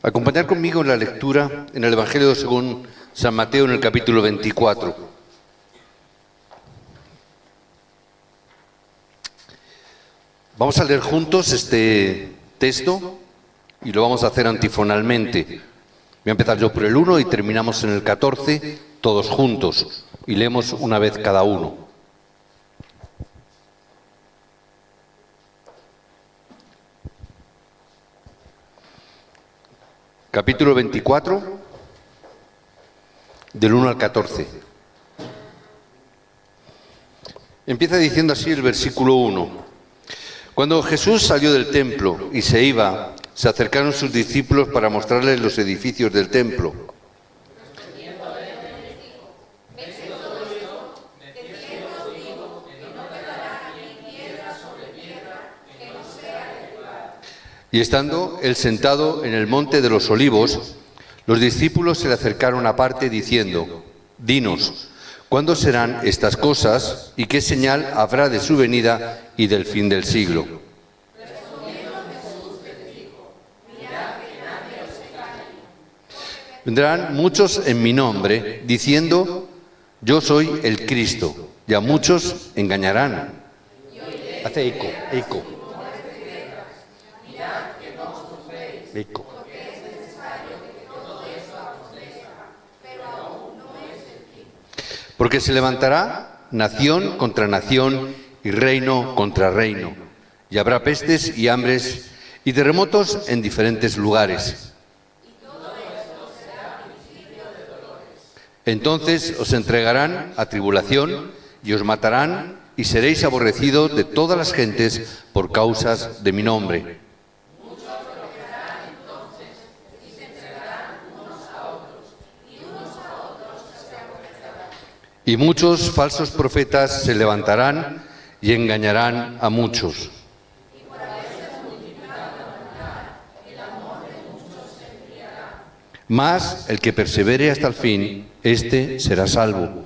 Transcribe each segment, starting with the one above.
Acompañar conmigo en la lectura en el Evangelio según San Mateo en el capítulo 24. Vamos a leer juntos este texto y lo vamos a hacer antifonalmente. Voy a empezar yo por el 1 y terminamos en el 14 todos juntos y leemos una vez cada uno. Capítulo 24, del 1 al 14. Empieza diciendo así el versículo 1. Cuando Jesús salió del templo y se iba, se acercaron sus discípulos para mostrarles los edificios del templo. Y estando él sentado en el monte de los Olivos, los discípulos se le acercaron aparte diciendo: Dinos, ¿cuándo serán estas cosas y qué señal habrá de su venida y del fin del siglo? Vendrán muchos en mi nombre diciendo: Yo soy el Cristo, y a muchos engañarán. Hace eco. Eco. Porque se levantará nación contra nación y reino contra reino, y habrá pestes y hambres y terremotos en diferentes lugares. Entonces os entregarán a tribulación y os matarán y seréis aborrecidos de todas las gentes por causas de mi nombre. Y muchos falsos profetas se levantarán y engañarán a muchos. Mas el que persevere hasta el fin, éste será salvo.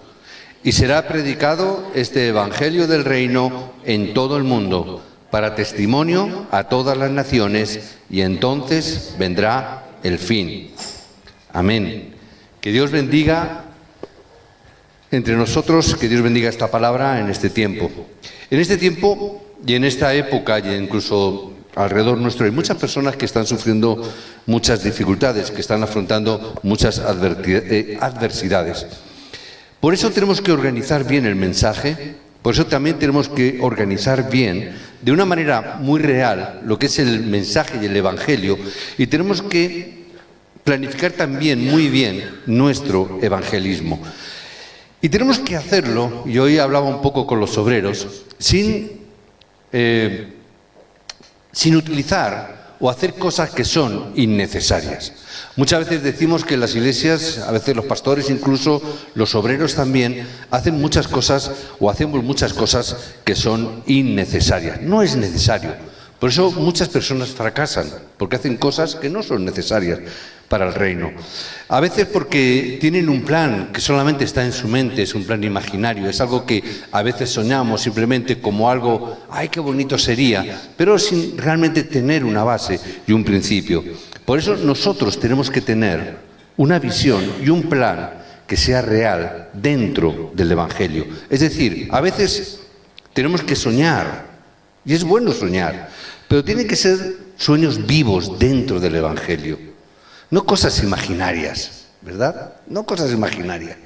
Y será predicado este evangelio del reino en todo el mundo, para testimonio a todas las naciones, y entonces vendrá el fin. Amén. Que Dios bendiga entre nosotros, que Dios bendiga esta palabra en este tiempo. En este tiempo y en esta época, y incluso alrededor nuestro, hay muchas personas que están sufriendo muchas dificultades, que están afrontando muchas adversidades. Por eso tenemos que organizar bien el mensaje, por eso también tenemos que organizar bien, de una manera muy real, lo que es el mensaje y el evangelio, y tenemos que planificar también muy bien nuestro evangelismo. Y tenemos que hacerlo, y hoy hablaba un poco con los obreros, sin utilizar o hacer cosas que son innecesarias. Muchas veces decimos que en las iglesias, a veces los pastores, incluso los obreros también, hacen muchas cosas o hacemos muchas cosas que son innecesarias. No es necesario. Por eso muchas personas fracasan, porque hacen cosas que no son necesarias para el reino. A veces porque tienen un plan que solamente está en su mente, es un plan imaginario, es algo que a veces soñamos simplemente como algo, ¡ay, qué bonito sería!, pero sin realmente tener una base y un principio. Por eso nosotros tenemos que tener una visión y un plan que sea real dentro del Evangelio. Es decir, a veces tenemos que soñar, y es bueno soñar, pero tienen que ser sueños vivos dentro del Evangelio. No cosas imaginarias, ¿verdad? No cosas imaginarias.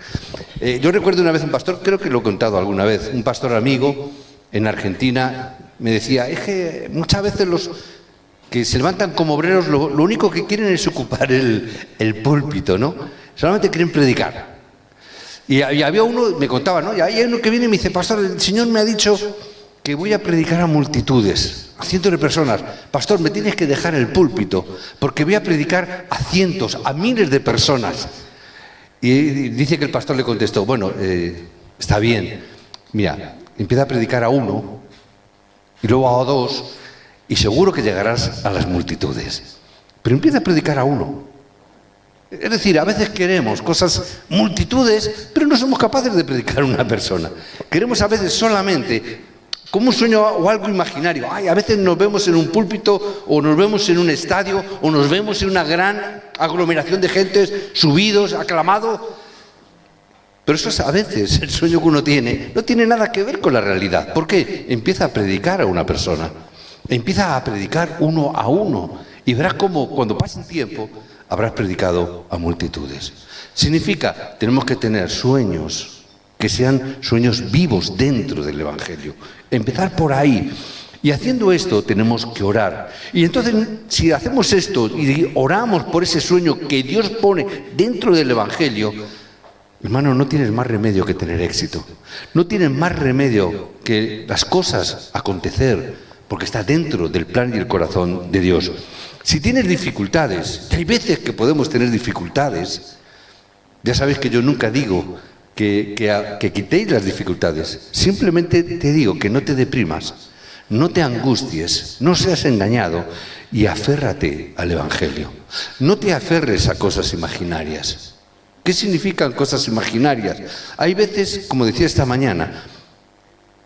Yo recuerdo una vez un pastor, creo que lo he contado alguna vez, un pastor amigo en Argentina me decía: es que muchas veces los que se levantan como obreros lo único que quieren es ocupar el púlpito, ¿no? Solamente quieren predicar. Y había uno, me contaba, ¿no? Y hay uno que viene y me dice: pastor, el Señor me ha dicho que voy a predicar a multitudes, a cientos de personas. Pastor, me tienes que dejar el púlpito, porque voy a predicar a cientos, a miles de personas. Y dice que el pastor le contestó: bueno, está bien, mira, empieza a predicar a uno, y luego a dos, y seguro que llegarás a las multitudes. Pero empieza a predicar a uno. Es decir, a veces queremos cosas, multitudes, pero no somos capaces de predicar a una persona. Queremos a veces solamente como un sueño o algo imaginario. Ay, a veces nos vemos en un púlpito o nos vemos en un estadio o nos vemos en una gran aglomeración de gentes subidos, aclamados. Pero eso es a veces el sueño que uno tiene. No tiene nada que ver con la realidad. ¿Por qué? Empieza a predicar a una persona. Empieza a predicar uno a uno. Y verás cómo cuando pase un tiempo habrás predicado a multitudes. Significa, tenemos que tener sueños que sean sueños vivos dentro del Evangelio. Empezar por ahí. Y haciendo esto tenemos que orar. Y entonces, si hacemos esto y oramos por ese sueño que Dios pone dentro del Evangelio, hermano, no tienes más remedio que tener éxito. No tienes más remedio que las cosas acontecer, porque está dentro del plan y el corazón de Dios. Si tienes dificultades, hay veces que podemos tener dificultades, ya sabéis que yo nunca digo que quitéis las dificultades. Simplemente te digo que no te deprimas, no te angusties, no seas engañado y aférrate al Evangelio. No te aferres a cosas imaginarias. ¿Qué significan cosas imaginarias? Hay veces, como decía esta mañana,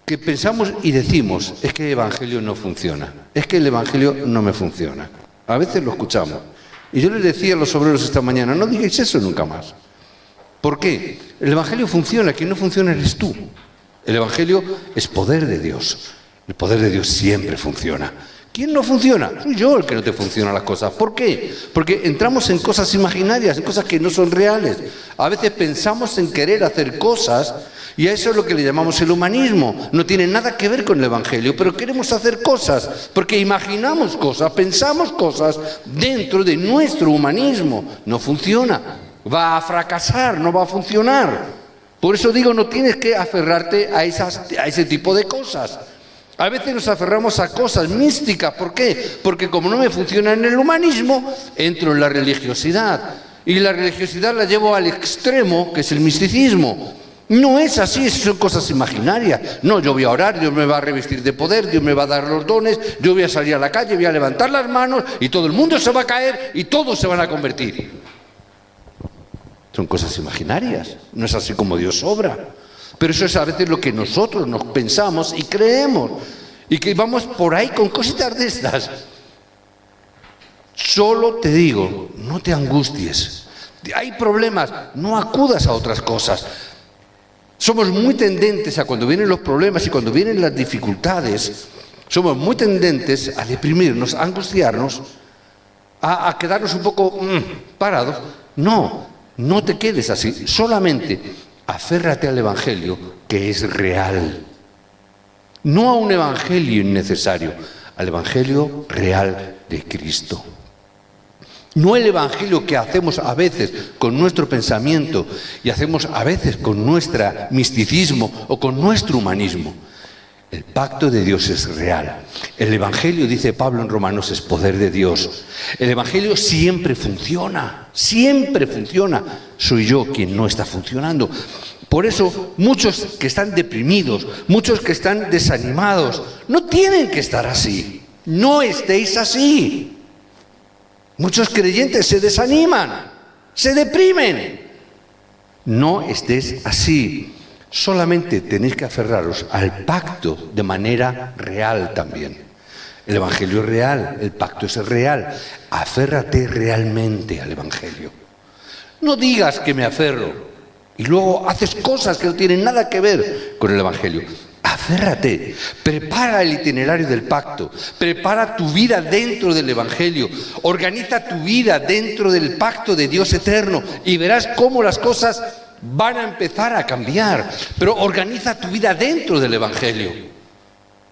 que pensamos y decimos, es que el Evangelio no funciona, es que el Evangelio no me funciona. A veces lo escuchamos. Y yo les decía a los obreros esta mañana, no digáis eso nunca más. ¿Por qué? El Evangelio funciona, quien no funciona eres tú. El Evangelio es poder de Dios. El poder de Dios siempre funciona. ¿Quién no funciona? Soy yo el que no te funcionan las cosas. ¿Por qué? Porque entramos en cosas imaginarias, en cosas que no son reales. A veces pensamos en querer hacer cosas y a eso es lo que le llamamos el humanismo. No tiene nada que ver con el Evangelio, pero queremos hacer cosas porque imaginamos cosas, pensamos cosas dentro de nuestro humanismo. No funciona. Va a fracasar, no va a funcionar. Por eso digo, no tienes que aferrarte a ese tipo de cosas. A veces nos aferramos a cosas místicas. ¿Por qué? Porque como no me funciona en el humanismo, entro en la religiosidad. Y la religiosidad la llevo al extremo, que es el misticismo. No es así, son cosas imaginarias. No, yo voy a orar, Dios me va a revestir de poder, Dios me va a dar los dones, yo voy a salir a la calle, voy a levantar las manos y todo el mundo se va a caer y todos se van a convertir. Son cosas imaginarias, no es así como Dios obra. Pero eso es a veces lo que nosotros nos pensamos y creemos. Y que vamos por ahí con cositas de estas. Solo te digo, no te angusties. Hay problemas, no acudas a otras cosas. Somos muy tendentes a cuando vienen los problemas y cuando vienen las dificultades, somos muy tendentes a deprimirnos, a angustiarnos, a quedarnos un poco parados. No te quedes así, solamente aférrate al Evangelio que es real. No a un Evangelio innecesario, al Evangelio real de Cristo. No el Evangelio que hacemos a veces con nuestro pensamiento y hacemos a veces con nuestro misticismo o con nuestro humanismo. El pacto de Dios es real. El Evangelio, dice Pablo en Romanos, es poder de Dios. El Evangelio siempre funciona, siempre funciona. Soy yo quien no está funcionando. Por eso, muchos que están deprimidos, muchos que están desanimados, no tienen que estar así. No estéis así. Muchos creyentes se desaniman, se deprimen. No estés así. Solamente tenéis que aferraros al pacto de manera real también. El Evangelio es real, el pacto es real. Aférrate realmente al Evangelio. No digas que me aferro y luego haces cosas que no tienen nada que ver con el Evangelio. Aférrate, prepara el itinerario del pacto, prepara tu vida dentro del Evangelio, organiza tu vida dentro del pacto de Dios eterno y verás cómo las cosas van a empezar a cambiar. Pero organiza tu vida dentro del Evangelio.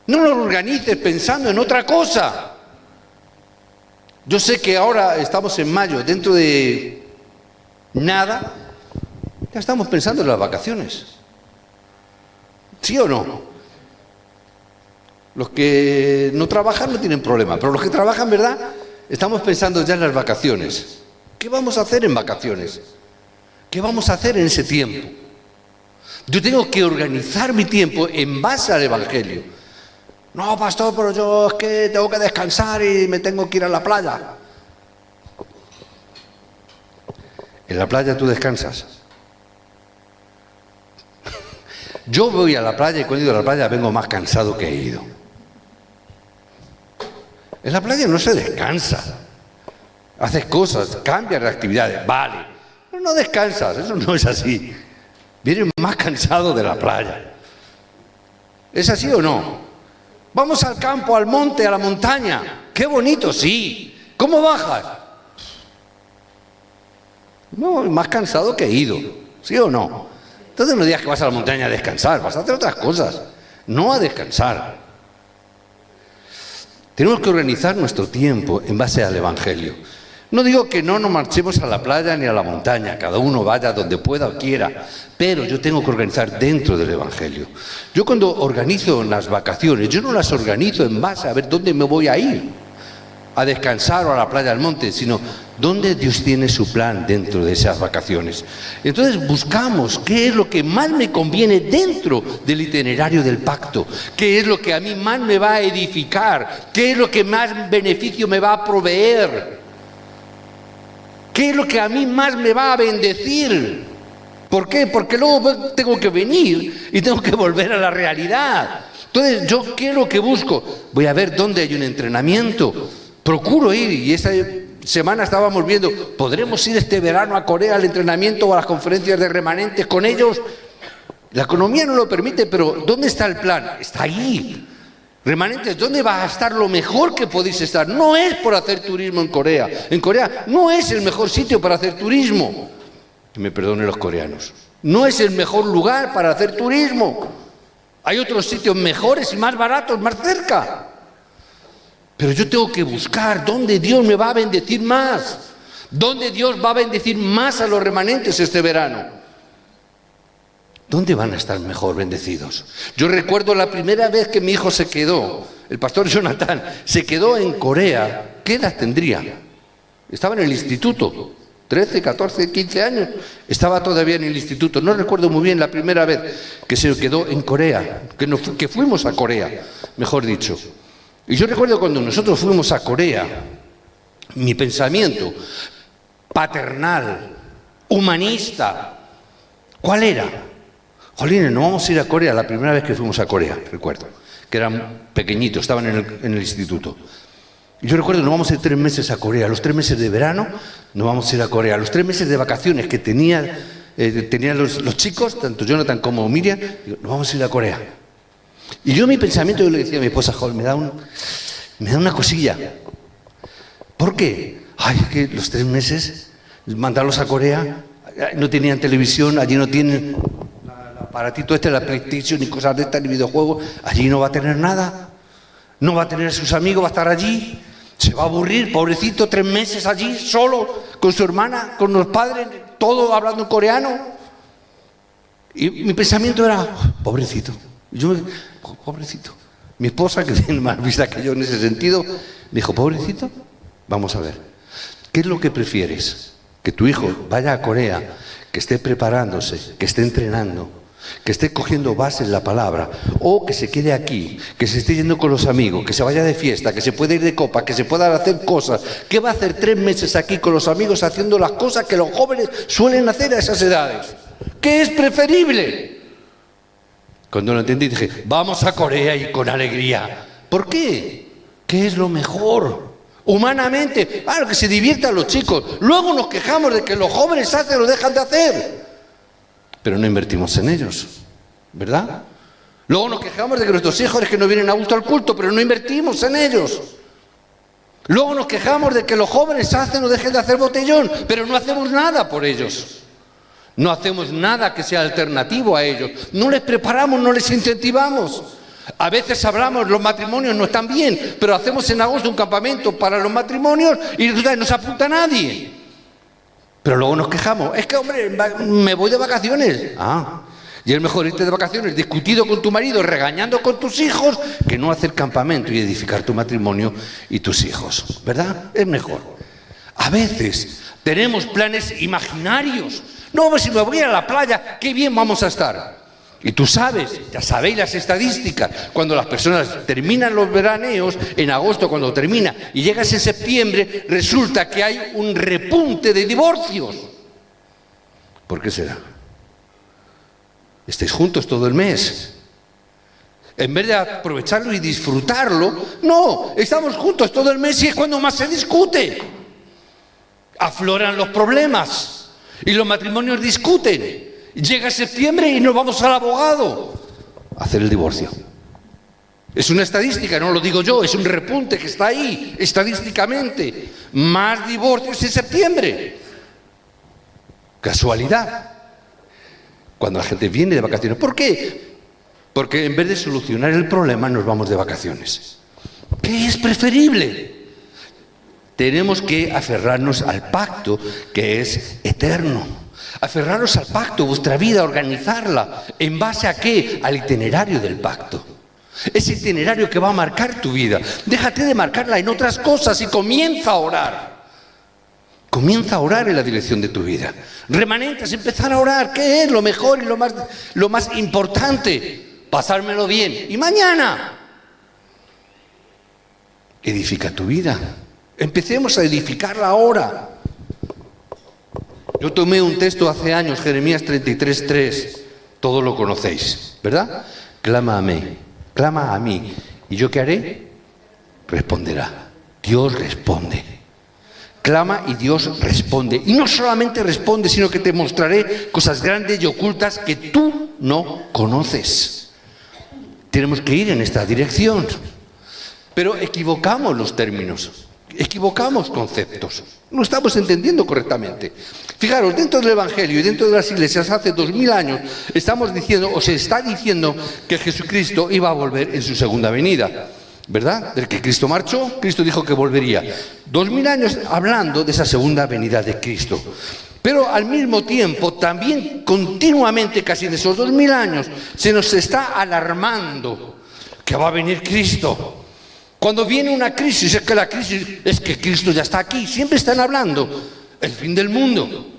No lo organices pensando en otra cosa. Yo sé que ahora estamos en mayo, dentro de nada, ya estamos pensando en las vacaciones. ¿Sí o no? Los que no trabajan no tienen problema, pero los que trabajan, ¿verdad? Estamos pensando ya en las vacaciones. ¿Qué vamos a hacer en vacaciones? ¿Qué vamos a hacer en ese tiempo? Yo tengo que organizar mi tiempo en base al Evangelio. No, pastor, pero yo es que tengo que descansar y me tengo que ir a la playa. ¿En la playa tú descansas? Yo voy a la playa y cuando he ido a la playa vengo más cansado que he ido. En la playa no se descansa. Haces cosas, cambias de actividades, vale. Pero no descansas, eso no es así. Vienes más cansado de la playa. ¿Es así o no? Vamos al campo, al monte, a la montaña. ¡Qué bonito, sí! ¿Cómo bajas? No, más cansado que he ido. ¿Sí o no? Entonces no digas que vas a la montaña a descansar, vas a hacer otras cosas, no a descansar. Tenemos que organizar nuestro tiempo en base al Evangelio. No digo que no nos marchemos a la playa ni a la montaña, cada uno vaya donde pueda o quiera, pero yo tengo que organizar dentro del Evangelio. Yo cuando organizo las vacaciones, yo no las organizo en base a ver dónde me voy a ir, a descansar o a la playa, al monte, sino dónde Dios tiene su plan dentro de esas vacaciones. Entonces buscamos qué es lo que más me conviene dentro del itinerario del pacto, qué es lo que a mí más me va a edificar, qué es lo que más beneficio me va a proveer, qué es lo que a mí más me va a bendecir. ¿Por qué? Porque luego tengo que venir y tengo que volver a la realidad. Entonces, ¿yo qué es lo que busco? Voy a ver dónde hay un entrenamiento. Procuro ir, y esta semana estábamos viendo, ¿podremos ir este verano a Corea al entrenamiento o a las conferencias de remanentes con ellos? La economía no lo permite, pero ¿dónde está el plan? Está ahí. Remanentes, ¿dónde va a estar lo mejor que podéis estar? No es por hacer turismo en Corea. En Corea no es el mejor sitio para hacer turismo. Que me perdonen los coreanos. No es el mejor lugar para hacer turismo. Hay otros sitios mejores y más baratos, más cerca. Pero yo tengo que buscar dónde Dios me va a bendecir más, dónde Dios va a bendecir más a los remanentes este verano. ¿Dónde van a estar mejor bendecidos? Yo recuerdo la primera vez que mi hijo se quedó, el pastor Jonathan, se quedó en Corea. ¿Qué edad tendría? Estaba en el instituto, 13, 14, 15 años. Estaba todavía en el instituto. No recuerdo muy bien la primera vez que se quedó en Corea, que fuimos a Corea, mejor dicho. Y yo recuerdo cuando nosotros fuimos a Corea, mi pensamiento paternal, humanista, ¿cuál era? Jolines, no vamos a ir a Corea la primera vez que fuimos a Corea, recuerdo, que eran pequeñitos, estaban en el instituto. Y yo recuerdo, nos vamos a ir 3 meses a Corea, los 3 meses de verano nos vamos a ir a Corea, los 3 meses de vacaciones que tenían los chicos, tanto Jonathan como Miriam, digo, nos vamos a ir a Corea. Y yo mi pensamiento, yo le decía a mi esposa, joder, me da una cosilla. ¿Por qué? Ay, es que los 3 meses, mandarlos a Corea, no tenían televisión, allí no tienen el aparatito este, la PlayStation, ni cosas de estas, ni videojuegos, allí no va a tener nada, no va a tener a sus amigos, va a estar allí, se va a aburrir, pobrecito, 3 meses allí, solo, con su hermana, con los padres, todo hablando en coreano. Y mi pensamiento era, pobrecito. Yo, pobrecito. Mi esposa, que tiene más vista que yo en ese sentido, me dijo, pobrecito, vamos a ver, ¿qué es lo que prefieres? Que tu hijo vaya a Corea, que esté preparándose, que esté entrenando, que esté cogiendo base en la palabra, o que se quede aquí, que se esté yendo con los amigos, que se vaya de fiesta, que se pueda ir de copa, que se pueda hacer cosas. ¿Qué va a hacer 3 meses aquí con los amigos haciendo las cosas que los jóvenes suelen hacer a esas edades? ¿Qué es preferible? Cuando lo entendí dije, vamos a Corea y con alegría. ¿Por qué? ¿Qué es lo mejor? Humanamente, claro, que se diviertan los chicos. Luego nos quejamos de que los jóvenes hacen o dejan de hacer. Pero no invertimos en ellos, ¿verdad? Luego nos quejamos de que nuestros hijos es que no vienen a gusto al culto, pero no invertimos en ellos. Luego nos quejamos de que los jóvenes hacen o dejen de hacer botellón, pero no hacemos nada por ellos. No hacemos nada que sea alternativo a ellos. No les preparamos, no les incentivamos. A veces hablamos, los matrimonios no están bien, pero hacemos en agosto un campamento para los matrimonios y no se apunta a nadie. Pero luego nos quejamos. Es que, hombre, me voy de vacaciones. Y es mejor irte de vacaciones discutido con tu marido, regañando con tus hijos, que no hacer campamento y edificar tu matrimonio y tus hijos. ¿Verdad? Es mejor. A veces tenemos planes imaginarios. No, pues si me voy a la playa, qué bien vamos a estar. Y tú sabes, ya sabéis las estadísticas, cuando las personas terminan los veraneos, en agosto cuando termina, y llegas en septiembre, resulta que hay un repunte de divorcios. ¿Por qué será? estéis juntos todo el mes. En vez de aprovecharlo y disfrutarlo, no, estamos juntos todo el mes y es cuando más se discute. Afloran los problemas y los matrimonios discuten. Llega septiembre y nos vamos al abogado a hacer el divorcio. Es una estadística, no lo digo yo, es un repunte que está ahí, estadísticamente. Más divorcios en septiembre. Casualidad. Cuando la gente viene de vacaciones. ¿Por qué? Porque en vez de solucionar el problema nos vamos de vacaciones. ¿Qué es preferible? Tenemos que aferrarnos al pacto que es eterno. Aferrarnos al pacto, vuestra vida, organizarla. ¿En base a qué? Al itinerario del pacto. Ese itinerario que va a marcar tu vida. Déjate de marcarla en otras cosas y comienza a orar. Comienza a orar en la dirección de tu vida. Remanentes, empezar a orar. ¿Qué es lo mejor y lo más importante? Pasármelo bien. Y mañana, edifica tu vida. Empecemos a edificarla ahora. Yo tomé un texto hace años, Jeremías 33:3. Todos lo conocéis, ¿verdad? Clama a mí. ¿Y yo qué haré? Responderá. Dios responde. Clama y Dios responde. Y no solamente responde, sino que te mostraré cosas grandes y ocultas que tú no conoces. Tenemos que ir en esta dirección. Pero equivocamos los términos. Equivocamos conceptos. No estamos entendiendo correctamente. Fijaros, dentro del Evangelio y dentro de las iglesias hace 2000 años estamos diciendo, o se está diciendo, que Jesucristo iba a volver en su segunda venida, ¿verdad? Del que Cristo marchó, Cristo dijo que volvería. 2000 años hablando de esa segunda venida de Cristo. Pero al mismo tiempo, también continuamente, casi en esos 2000 años, se nos está alarmando que va a venir Cristo. Cuando viene una crisis, es que Cristo ya está aquí. Siempre están hablando el fin del mundo.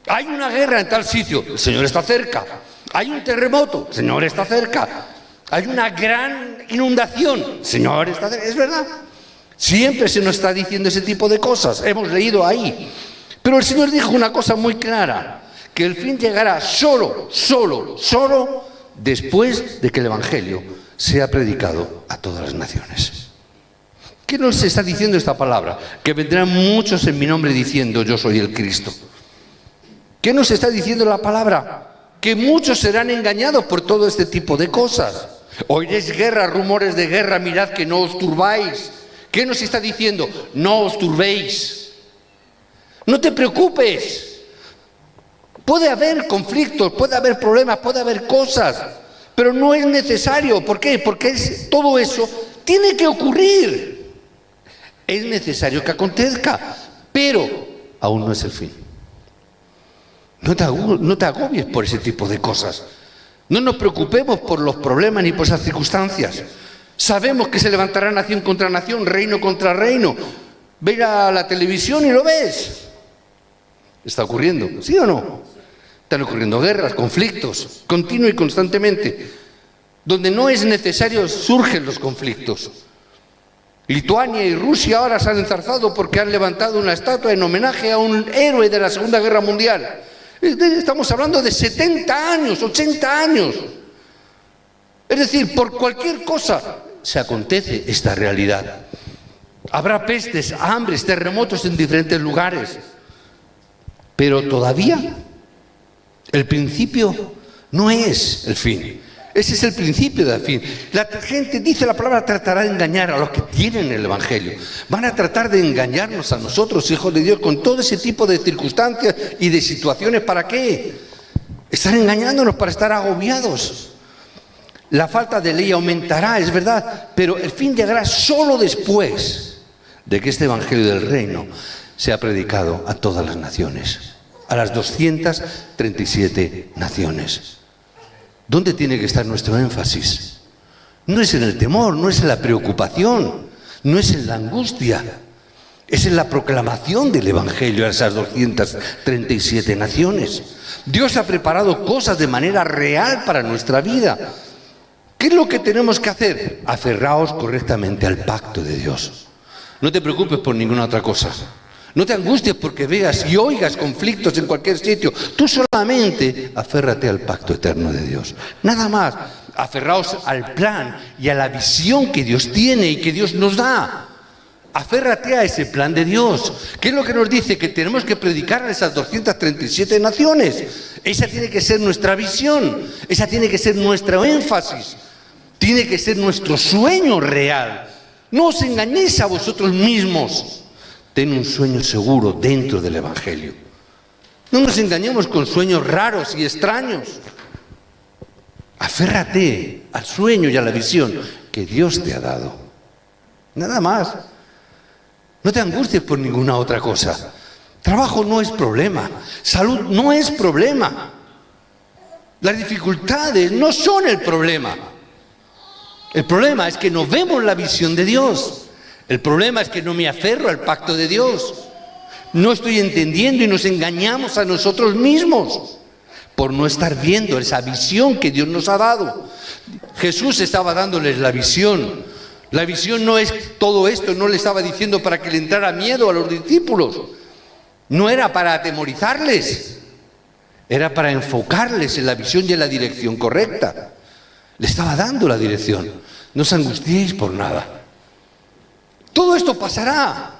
Hay una guerra en tal sitio, el Señor está cerca. Hay un terremoto, el Señor está cerca. Hay una gran inundación, el Señor está cerca. Es verdad. Siempre se nos está diciendo ese tipo de cosas. Hemos leído ahí. Pero el Señor dijo una cosa muy clara, que el fin llegará solo después de que el Evangelio sea predicado a todas las naciones. ¿Qué nos está diciendo esta palabra? Que vendrán muchos en mi nombre diciendo yo soy el Cristo. ¿Qué nos está diciendo la palabra? Que muchos serán engañados por todo este tipo de cosas. Oiréis guerra, rumores de guerra, mirad que no os turbáis. ¿Qué nos está diciendo? No os turbéis. No te preocupes. Puede haber conflictos, puede haber problemas, puede haber cosas, pero no es necesario. ¿Por qué? Porque todo eso tiene que ocurrir. Es necesario que acontezca, pero aún no es el fin. No te agobies por ese tipo de cosas. No nos preocupemos por los problemas ni por esas circunstancias. Sabemos que se levantará nación contra nación, reino contra reino. Ve a la televisión y lo ves. Está ocurriendo, ¿sí o no? Están ocurriendo guerras, conflictos, continuo y constantemente. Donde no es necesario surgen los conflictos. Lituania y Rusia ahora se han enzarzado porque han levantado una estatua en homenaje a un héroe de la Segunda Guerra Mundial. Estamos hablando de 70 años, 80 años. Es decir, por cualquier cosa se acontece esta realidad. Habrá pestes, hambres, terremotos en diferentes lugares. Pero todavía el principio no es el fin. Ese es el principio del fin. La gente, dice la palabra, tratará de engañar a los que tienen el Evangelio. Van a tratar de engañarnos a nosotros, hijos de Dios, con todo ese tipo de circunstancias y de situaciones. ¿Para qué? Están engañándonos para estar agobiados. La falta de ley aumentará, es verdad, pero el fin llegará solo después de que este Evangelio del Reino sea predicado a todas las naciones, a las 237 naciones. ¿Dónde tiene que estar nuestro énfasis? No es en el temor, no es en la preocupación, no es en la angustia, es en la proclamación del Evangelio a esas 237 naciones. Dios ha preparado cosas de manera real para nuestra vida. ¿Qué es lo que tenemos que hacer? Aferraos correctamente al pacto de Dios. No te preocupes por ninguna otra cosa. No te angusties porque veas y oigas conflictos en cualquier sitio. Tú solamente aférrate al pacto eterno de Dios. Nada más. Aferraos al plan y a la visión que Dios tiene y que Dios nos da. Aférrate a ese plan de Dios. ¿Qué es lo que nos dice? Que tenemos que predicar a esas 237 naciones. Esa tiene que ser nuestra visión. Esa tiene que ser nuestro énfasis. Tiene que ser nuestro sueño real. No os engañéis a vosotros mismos. Ten un sueño seguro dentro del Evangelio. No nos engañemos con sueños raros y extraños. Aférrate al sueño y a la visión que Dios te ha dado. Nada más. No te angusties por ninguna otra cosa. Trabajo no es problema. Salud no es problema. Las dificultades no son el problema. El problema es que no vemos la visión de Dios. El problema es que no me aferro al pacto de Dios. No estoy entendiendo y nos engañamos a nosotros mismos por no estar viendo esa visión que Dios nos ha dado. Jesús estaba dándoles la visión. La visión no es todo esto, no le estaba diciendo para que le entrara miedo a los discípulos. No era para atemorizarles, era para enfocarles en la visión y en la dirección correcta. Le estaba dando la dirección. No os angustiéis por nada. Todo esto pasará,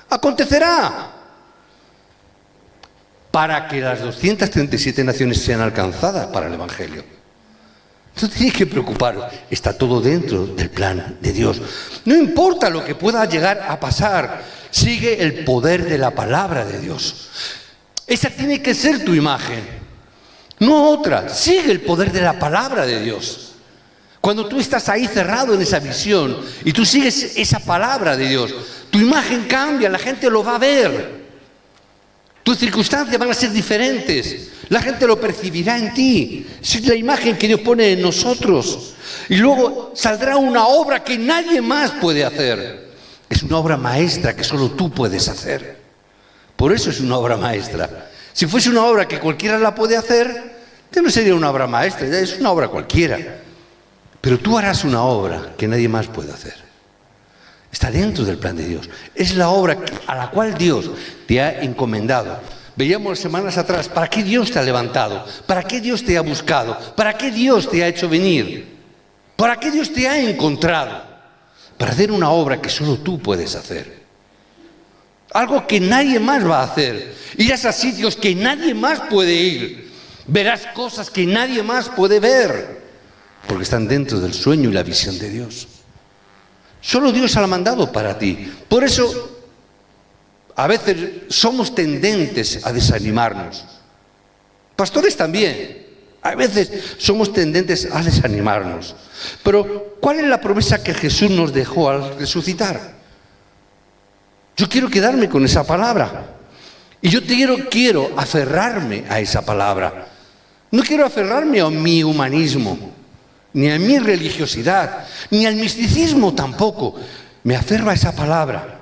acontecerá, para que las 237 naciones sean alcanzadas para el Evangelio. No tenéis que preocuparos, está todo dentro del plan de Dios. No importa lo que pueda llegar a pasar, sigue el poder de la palabra de Dios. Esa tiene que ser tu imagen, no otra. Sigue el poder de la palabra de Dios. Cuando tú estás ahí cerrado en esa visión y tú sigues esa palabra de Dios, tu imagen cambia, la gente lo va a ver. Tus circunstancias van a ser diferentes. La gente lo percibirá en ti. Es la imagen que Dios pone en nosotros. Y luego saldrá una obra que nadie más puede hacer. Es una obra maestra que solo tú puedes hacer. Por eso es una obra maestra. Si fuese una obra que cualquiera la puede hacer, ya no sería una obra maestra, ya es una obra cualquiera. Pero tú harás una obra que nadie más puede hacer. Está dentro del plan de Dios. Es la obra a la cual Dios te ha encomendado. Veíamos semanas atrás, ¿para qué Dios te ha levantado? ¿Para qué Dios te ha buscado? ¿Para qué Dios te ha hecho venir? ¿Para qué Dios te ha encontrado? Para hacer una obra que solo tú puedes hacer. Algo que nadie más va a hacer. Irás a sitios que nadie más puede ir. Verás cosas que nadie más puede ver. Porque están dentro del sueño y la visión de Dios. Solo Dios ha mandado para ti. Por eso, a veces somos tendentes a desanimarnos. Pastores también. A veces somos tendentes a desanimarnos. Pero, ¿cuál es la promesa que Jesús nos dejó al resucitar? Yo quiero quedarme con esa palabra. Y yo quiero aferrarme a esa palabra. No quiero aferrarme a mi humanismo, ni a mi religiosidad, ni al misticismo tampoco. Me aferro a esa palabra.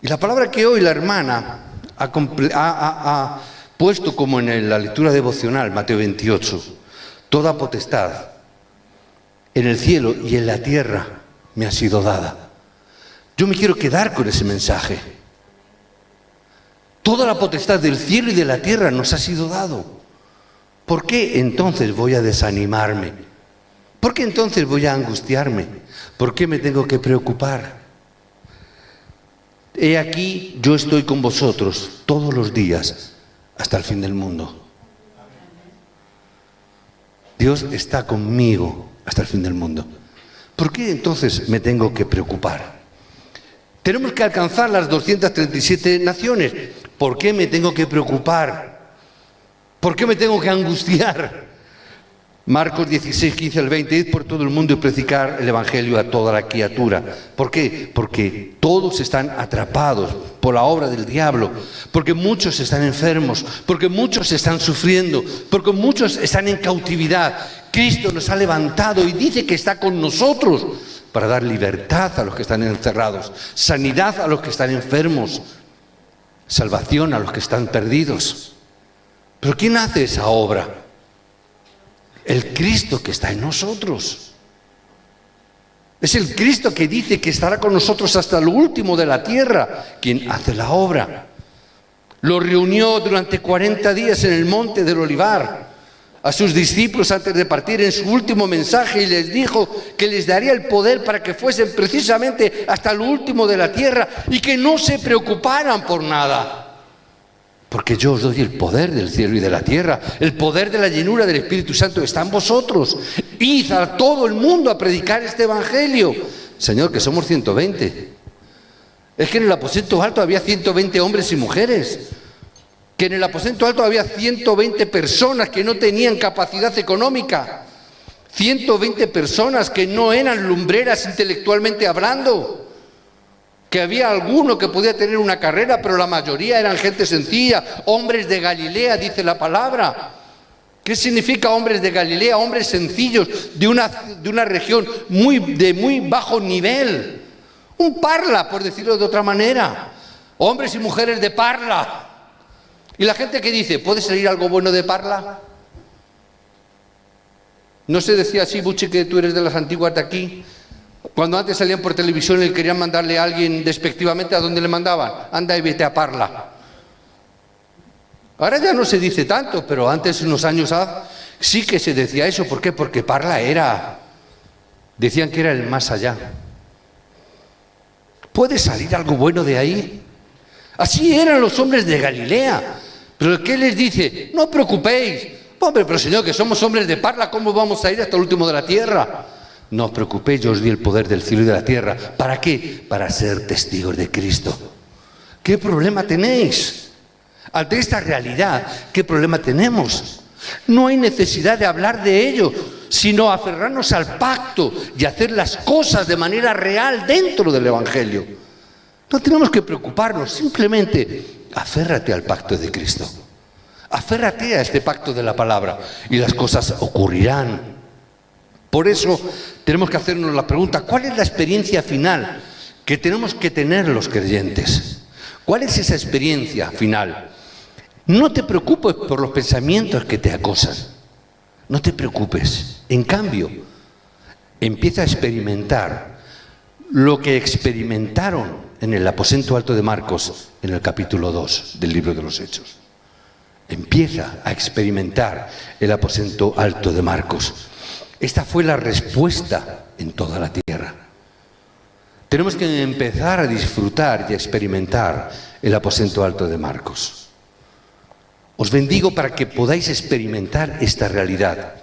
Y la palabra que hoy la hermana ha puesto como en la lectura devocional, Mateo 28, toda potestad en el cielo y en la tierra me ha sido dada. Yo me quiero quedar con ese mensaje. Toda la potestad del cielo y de la tierra nos ha sido dado. ¿Por qué entonces voy a desanimarme? ¿Por qué entonces voy a angustiarme? ¿Por qué me tengo que preocupar? He aquí, yo estoy con vosotros todos los días hasta el fin del mundo. Dios está conmigo hasta el fin del mundo. ¿Por qué entonces me tengo que preocupar? Tenemos que alcanzar las 237 naciones. ¿Por qué me tengo que preocupar? ¿Por qué me tengo que angustiar? Marcos 16, 15 al 20, id por todo el mundo y predicar el Evangelio a toda la criatura. ¿Por qué? Porque todos están atrapados por la obra del diablo, porque muchos están enfermos, porque muchos están sufriendo, porque muchos están en cautividad. Cristo nos ha levantado y dice que está con nosotros para dar libertad a los que están encerrados, sanidad a los que están enfermos, salvación a los que están perdidos. ¿Pero quién hace esa obra? El Cristo que está en nosotros. Es el Cristo que dice que estará con nosotros hasta lo último de la tierra, quien hace la obra. Lo reunió durante 40 días en el monte del Olivar a sus discípulos antes de partir en su último mensaje y les dijo que les daría el poder para que fuesen precisamente hasta lo último de la tierra y que no se preocuparan por nada. Porque yo os doy el poder del cielo y de la tierra, el poder de la llenura del Espíritu Santo está en vosotros. Id a todo el mundo a predicar este evangelio. Señor, que somos 120. Es que en el aposento alto había 120 hombres y mujeres. Que en el aposento alto había 120 personas que no tenían capacidad económica. 120 personas que no eran lumbreras intelectualmente hablando. Que había alguno que podía tener una carrera, pero la mayoría eran gente sencilla, hombres de Galilea, dice la palabra. ¿Qué significa hombres de Galilea? Hombres sencillos, de una región de muy bajo nivel. Un parla, por decirlo de otra manera. Hombres y mujeres de parla. Y la gente que dice, ¿puede salir algo bueno de parla? ¿No se decía así, Buchi, que tú eres de las antiguas de aquí? Cuando antes salían por televisión y querían mandarle a alguien despectivamente, ¿a dónde le mandaban? Anda y vete a Parla. Ahora ya no se dice tanto, pero antes, unos años sí que se decía eso. ¿Por qué? Porque Parla decían que era el más allá. ¿Puede salir algo bueno de ahí? Así eran los hombres de Galilea. ¿Pero qué les dice? No os preocupéis. Hombre, pero Señor, que somos hombres de Parla, ¿cómo vamos a ir hasta el último de la tierra? No os preocupéis, yo os di el poder del cielo y de la tierra. ¿Para qué? Para ser testigos de Cristo. ¿Qué problema tenéis? Ante esta realidad, ¿qué problema tenemos? No hay necesidad de hablar de ello, sino aferrarnos al pacto y hacer las cosas de manera real dentro del Evangelio. No tenemos que preocuparnos, simplemente aférrate al pacto de Cristo. Aférrate a este pacto de la palabra y las cosas ocurrirán. Por eso tenemos que hacernos la pregunta, ¿cuál es la experiencia final que tenemos que tener los creyentes? ¿Cuál es esa experiencia final? No te preocupes por los pensamientos que te acosan. No te preocupes. En cambio, empieza a experimentar lo que experimentaron en el aposento alto de Marcos, en el capítulo 2 del libro de los Hechos. Empieza a experimentar el aposento alto de Marcos. Esta fue la respuesta en toda la tierra. Tenemos que empezar a disfrutar y a experimentar el aposento alto de Marcos. Os bendigo para que podáis experimentar esta realidad.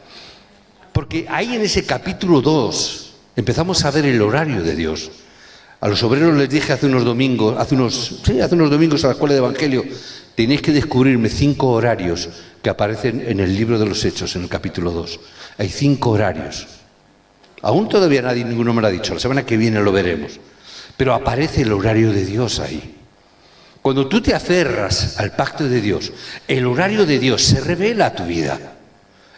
Porque ahí en ese capítulo 2 empezamos a ver el horario de Dios. A los obreros les dije hace unos domingos a la escuela de Evangelio, tenéis que descubrirme 5 horarios que aparecen en el libro de los Hechos, en el capítulo 2. Hay 5 horarios. Aún todavía ninguno me lo ha dicho, la semana que viene lo veremos. Pero aparece el horario de Dios ahí. Cuando tú te aferras al pacto de Dios, el horario de Dios se revela a tu vida.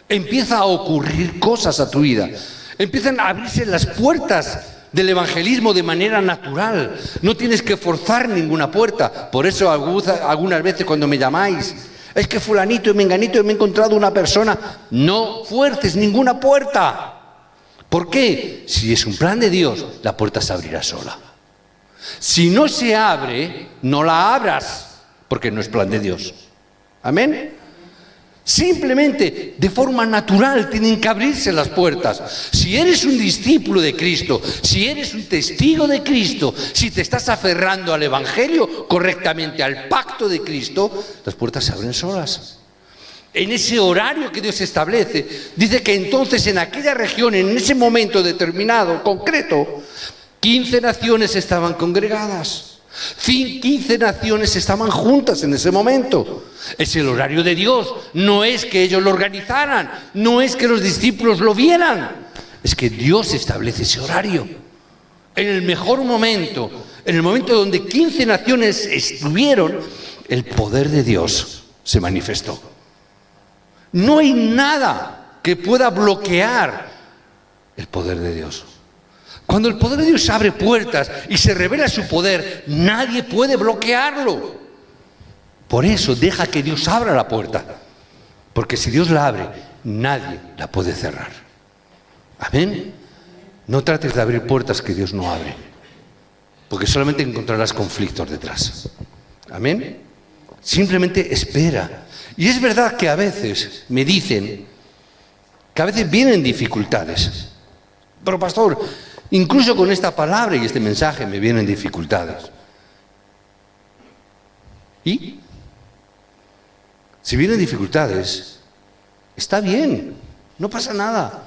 Empieza a ocurrir cosas a tu vida. Empiezan a abrirse las puertas del evangelismo de manera natural. No tienes que forzar ninguna puerta. Por eso algunas veces cuando me llamáis, es que fulanito y menganito me he encontrado una persona. No fuerces ninguna puerta. ¿Por qué? Si es un plan de Dios, la puerta se abrirá sola. Si no se abre, no la abras, porque no es plan de Dios. ¿Amén? Simplemente, de forma natural, tienen que abrirse las puertas. Si eres un discípulo de Cristo, si eres un testigo de Cristo, si te estás aferrando al Evangelio correctamente, al pacto de Cristo, las puertas se abren solas. En ese horario que Dios establece, dice que entonces en aquella región, en ese momento determinado, concreto, 15 naciones estaban congregadas. 15 naciones estaban juntas en ese momento. Es el horario de Dios. No es que ellos lo organizaran, no es que los discípulos lo vieran. Es que Dios establece ese horario. En el mejor momento, en el momento donde 15 naciones estuvieron, el poder de Dios se manifestó. No hay nada que pueda bloquear el poder de Dios. Cuando el poder de Dios abre puertas y se revela su poder, nadie puede bloquearlo. Por eso deja que Dios abra la puerta. Porque si Dios la abre, nadie la puede cerrar. Amén. No trates de abrir puertas que Dios no abre, porque solamente encontrarás conflictos detrás. Amén. Simplemente espera. Y es verdad que a veces me dicen que a veces vienen dificultades. Pero pastor, incluso con esta palabra y este mensaje me vienen dificultades. ¿Y? Si vienen dificultades, está bien, no pasa nada.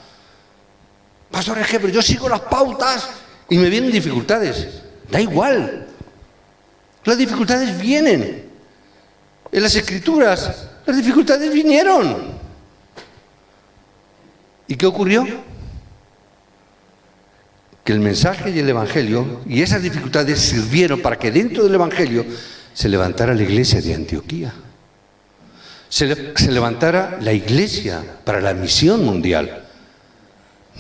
Pastor, es que pero yo sigo las pautas y me vienen dificultades. Da igual. Las dificultades vienen. En las Escrituras, las dificultades vinieron. ¿Y qué ocurrió? Que el mensaje y el Evangelio y esas dificultades sirvieron para que dentro del Evangelio se levantara la iglesia de Antioquía. Se levantara la iglesia para la misión mundial.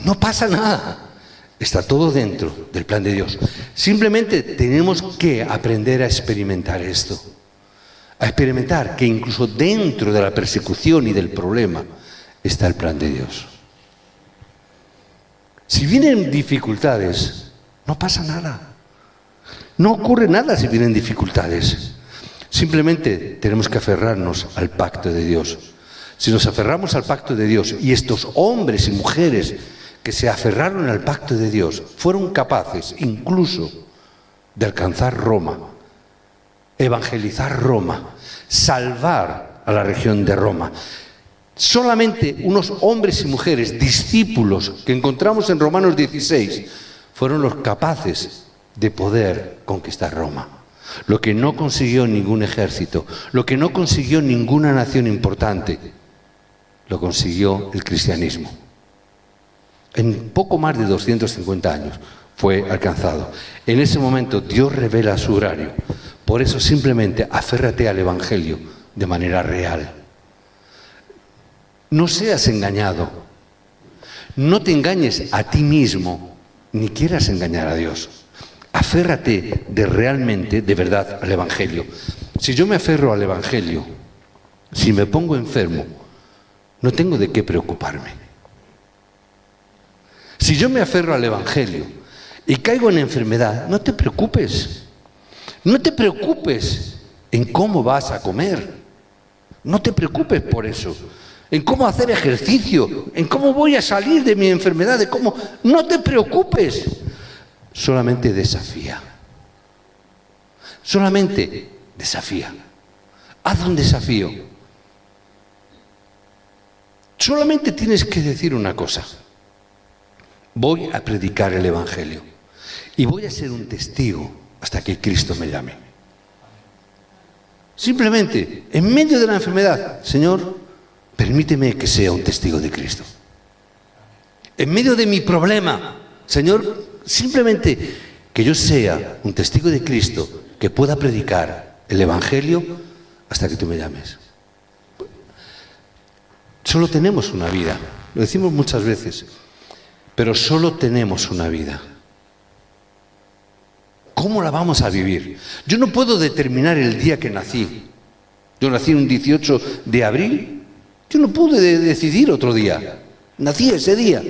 No pasa nada. Está todo dentro del plan de Dios. Simplemente tenemos que aprender a experimentar esto. A experimentar que incluso dentro de la persecución y del problema está el plan de Dios. Si vienen dificultades, no pasa nada. No ocurre nada si vienen dificultades. Simplemente tenemos que aferrarnos al pacto de Dios. Si nos aferramos al pacto de Dios, y estos hombres y mujeres que se aferraron al pacto de Dios fueron capaces incluso de alcanzar Roma, evangelizar Roma, salvar a la región de Roma. Solamente unos hombres y mujeres, discípulos, que encontramos en Romanos 16, fueron los capaces de poder conquistar Roma. Lo que no consiguió ningún ejército, lo que no consiguió ninguna nación importante, lo consiguió el cristianismo. En poco más de 250 años fue alcanzado. En ese momento Dios revela su horario. Por eso simplemente aférrate al Evangelio de manera real. No seas engañado. No te engañes a ti mismo, ni quieras engañar a Dios. Aférrate realmente, de verdad, al Evangelio. Si yo me aferro al Evangelio, si me pongo enfermo, no tengo de qué preocuparme. Si yo me aferro al Evangelio y caigo en enfermedad, no te preocupes. No te preocupes en cómo vas a comer. No te preocupes por eso. En cómo hacer ejercicio, en cómo voy a salir de mi enfermedad, de cómo... No te preocupes. Solamente desafía. Solamente desafía. Haz un desafío. Solamente tienes que decir una cosa. Voy a predicar el Evangelio y voy a ser un testigo hasta que Cristo me llame. Simplemente, en medio de la enfermedad, Señor, permíteme que sea un testigo de Cristo. En medio de mi problema, Señor, simplemente que yo sea un testigo de Cristo, que pueda predicar el Evangelio hasta que tú me llames. Solo tenemos una vida, lo decimos muchas veces, pero solo tenemos una vida. ¿Cómo la vamos a vivir? Yo no puedo determinar el día que nací. Yo nací un 18 de abril, yo no pude decidir otro día. Nací ese día.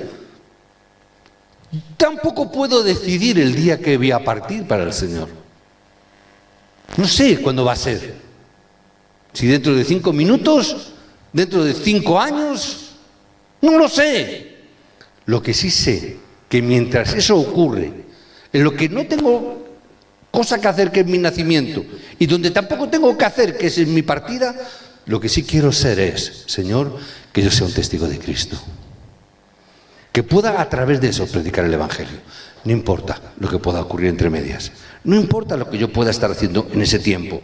Tampoco puedo decidir el día que voy a partir para el Señor. No sé cuándo va a ser. Si dentro de 5 minutos, dentro de 5 años, no lo sé. Lo que sí sé, que mientras eso ocurre, en lo que no tengo cosa que hacer que es mi nacimiento, y donde tampoco tengo que hacer que es en mi partida, lo que sí quiero ser es, Señor, que yo sea un testigo de Cristo. Que pueda a través de eso predicar el Evangelio. No importa lo que pueda ocurrir entre medias. No importa lo que yo pueda estar haciendo en ese tiempo.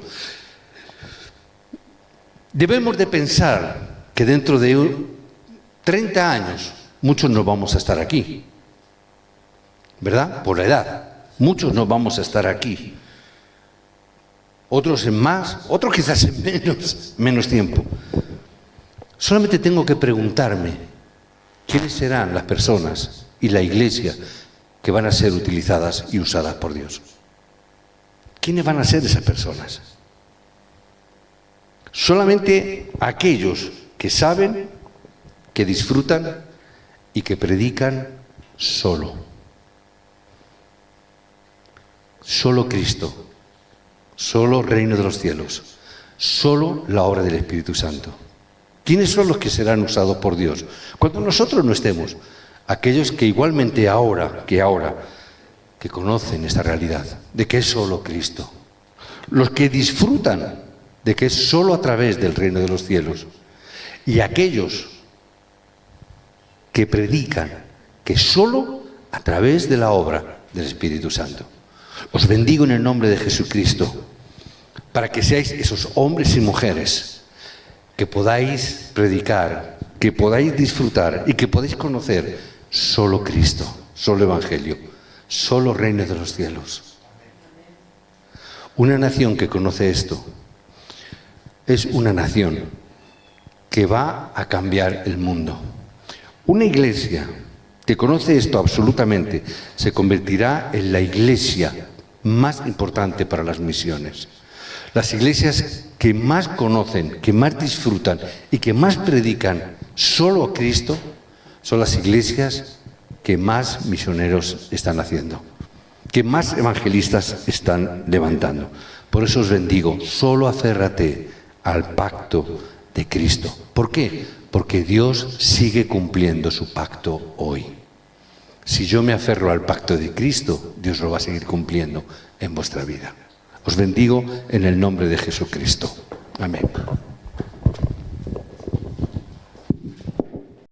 Debemos de pensar que dentro de 30 años muchos no vamos a estar aquí, ¿verdad? Por la edad. Muchos no vamos a estar aquí. Otros en más, otros quizás en menos tiempo. Solamente tengo que preguntarme, ¿quiénes serán las personas y la iglesia que van a ser utilizadas y usadas por Dios? ¿Quiénes van a ser esas personas? Solamente aquellos que saben, que disfrutan y que predican solo. solo Cristo, solo reino de los cielos, solo la obra del Espíritu Santo. ¿Quiénes son los que serán usados por Dios? Cuando nosotros no estemos, aquellos que igualmente que conocen esta realidad, de que es solo Cristo. Los que disfrutan de que es solo a través del reino de los cielos. Y aquellos que predican que solo a través de la obra del Espíritu Santo. Os bendigo en el nombre de Jesucristo, para que seáis esos hombres y mujeres que podáis predicar, que podáis disfrutar y que podáis conocer solo Cristo, solo Evangelio, solo reino de los cielos. Una nación que conoce esto es una nación que va a cambiar el mundo. Una iglesia que conoce esto absolutamente se convertirá en la iglesia más importante para las misiones. Las iglesias que más conocen, que más disfrutan y que más predican solo a Cristo son las iglesias que más misioneros están haciendo, que más evangelistas están levantando. Por eso os bendigo, solo aférrate al pacto de Cristo. ¿Por qué? Porque Dios sigue cumpliendo su pacto hoy. Si yo me aferro al pacto de Cristo, Dios lo va a seguir cumpliendo en vuestra vida. Os bendigo en el nombre de Jesucristo. Amén.